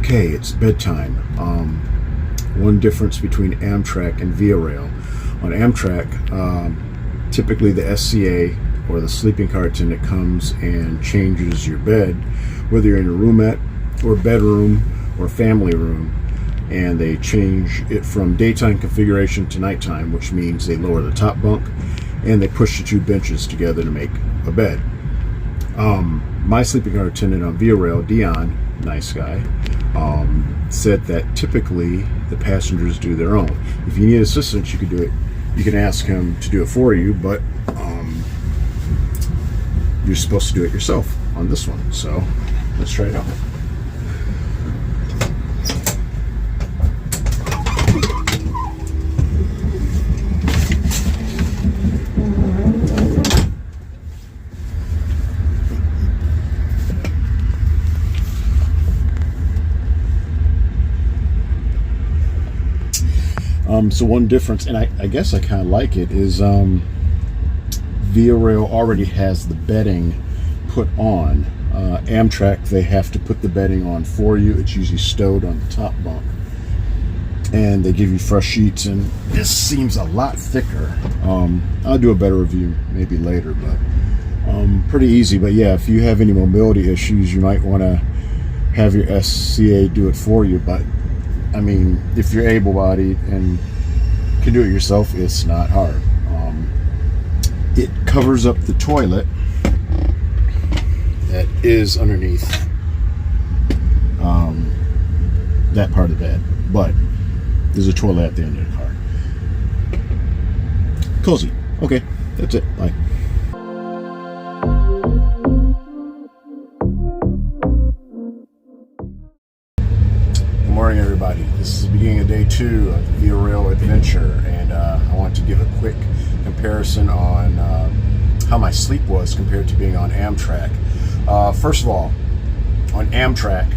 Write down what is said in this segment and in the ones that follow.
Okay, it's bedtime. One difference between Amtrak and Via Rail. On Amtrak, typically the SCA or the sleeping car attendant comes and changes your bed, whether you're in a roomette or bedroom or family room, and they change it from daytime configuration to nighttime, which means they lower the top bunk and they push the two benches together to make a bed. My sleeping car attendant on Via Rail, Dion, nice guy, said that typically the passengers do their own. If you need assistance, you could do it. You can ask him to do it for you, but you're supposed to do it yourself on this one. So let's try it out. So one difference, and I guess I kind of like it, is Via Rail already has the bedding put on. Amtrak, they have to put the bedding on for you. It's usually stowed on the top bunk. And they give you fresh sheets, and this seems a lot thicker. I'll do a better review maybe later, but pretty easy. But yeah, if you have any mobility issues, you might want to have your SCA do it for you. But I mean, if you're able-bodied and can do it yourself, it's not hard. It covers up the toilet that is underneath that part of the bed, but there's a toilet at the end of the car. Cozy. Okay, that's it. Bye. Good morning, everybody. This is the beginning of day 2 of the Via Rail adventure, and I want to give a quick comparison on how my sleep was compared to being on Amtrak. First of all, on Amtrak,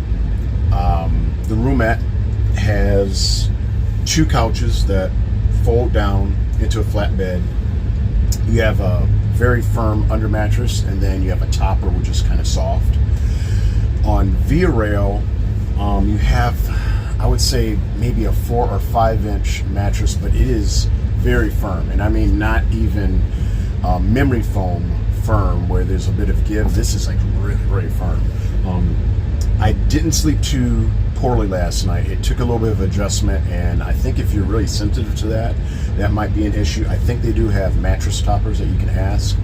the roomette has 2 couches that fold down into a flat bed. You have a very firm under mattress, and then you have a topper, which is kind of soft. On Via Rail, you have, I would say, maybe a 4 or 5 inch mattress, but it is very firm, and I mean not even memory foam firm where there's a bit of give. This is like really, really firm. I didn't sleep too poorly last night. It took a little bit of adjustment, and I think if you're really sensitive to that, that might be an issue. I think they do have mattress toppers that you can ask.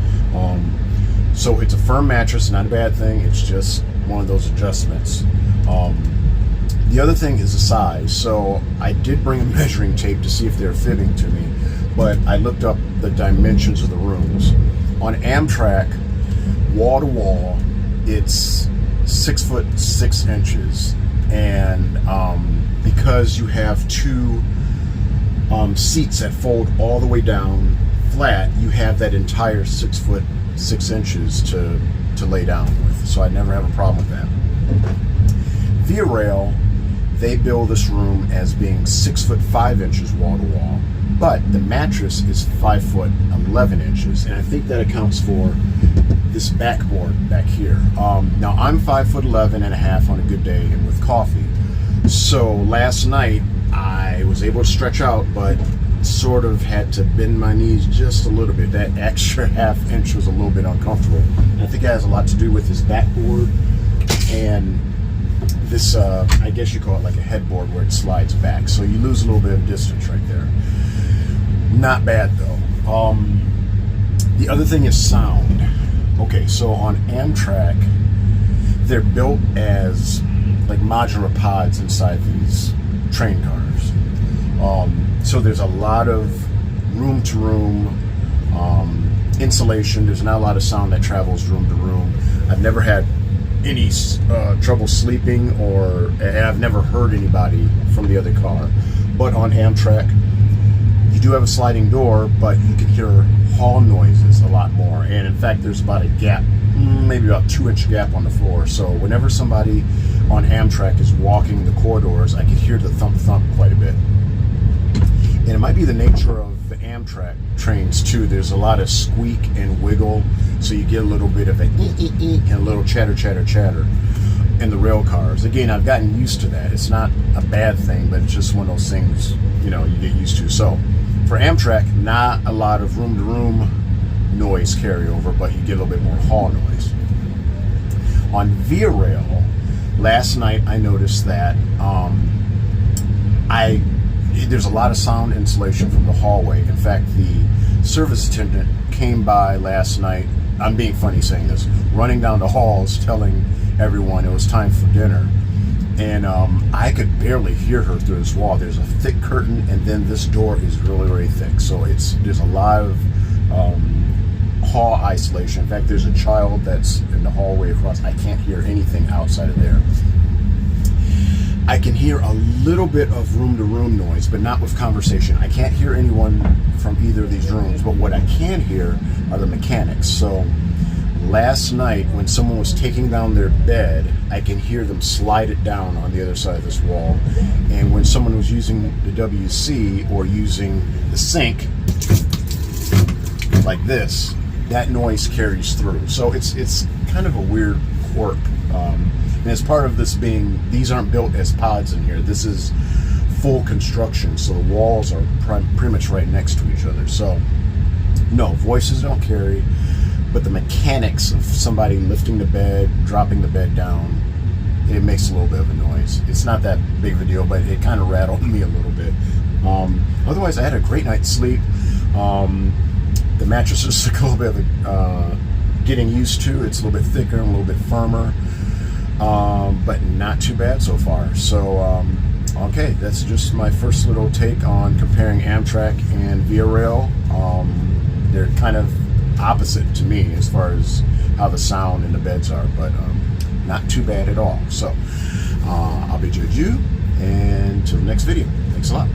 So it's a firm mattress, not a bad thing. It's just one of those adjustments. The other thing is the size. So I did bring a measuring tape to see if they're fitting to me, but I looked up the dimensions of the rooms. On Amtrak, wall to wall, it's 6 foot 6 inches, and because you have 2 seats that fold all the way down flat, you have that entire 6 foot 6 inches to lay down with. So I never have a problem with that. Via Rail, they build this room as being 6 foot 5 inches wall to wall, but the mattress is 5 foot 11 inches, and I think that accounts for this backboard back here. Now I'm 5 foot 11 and a half on a good day and with coffee. So last night I was able to stretch out, but sort of had to bend my knees just a little bit. That extra half inch was a little bit uncomfortable. And I think it has a lot to do with this backboard and this, I guess you call it like a headboard where it slides back. So you lose a little bit of distance right there. Not bad though. The other thing is sound. Okay, so on Amtrak, they're built as like modular pods inside these train cars. So there's a lot of room to room insulation. There's not a lot of sound that travels room to room. I've never had any trouble sleeping, or I've never heard anybody from the other car. But on Amtrak, you do have a sliding door, but you can hear hall noises a lot more. And in fact, there's about a gap, maybe about 2 inch gap on the floor. So whenever somebody on Amtrak is walking the corridors, I can hear the thump thump quite a bit. And it might be the nature of the Amtrak trains too. There's a lot of squeak and wiggle, so you get a little bit of a and a little chatter, chatter, chatter. in the rail cars. Again, I've gotten used to that. It's not a bad thing, but it's just one of those things, you know, you get used to. So for Amtrak, not a lot of room-to-room noise carryover, but you get a little bit more hall noise. On Via Rail, last night I noticed that there's a lot of sound insulation from the hallway. In fact, the service attendant came by last night, I'm being funny saying this, running down the halls telling everyone it was time for dinner. And I could barely hear her through this wall. There's a thick curtain, and then this door is really, really thick. So there's a lot of hall isolation. In fact, there's a child that's in the hallway across. I can't hear anything outside of there. I can hear a little bit of room-to-room noise, but not with conversation. I can't hear anyone from either of these rooms, but what I can hear are the mechanics. So last night, when someone was taking down their bed, I can hear them slide it down on the other side of this wall. And when someone was using the WC or using the sink, like this, that noise carries through. So it's kind of a weird quirk. And as part of this being, these aren't built as pods in here. This is full construction, so the walls are pretty much right next to each other. So no, voices don't carry, but the mechanics of somebody lifting the bed, dropping the bed down, it makes a little bit of a noise. It's not that big of a deal, but it kind of rattled me a little bit. Otherwise, I had a great night's sleep. The mattresses took a little bit of getting used to. It's a little bit thicker and a little bit firmer, but not too bad so far. So, okay, that's just my first little take on comparing Amtrak and Via Rail. They're kind of opposite to me as far as how the sound and the beds are, but not too bad at all. So, I'll bid you adieu, and till the next video. Thanks a lot.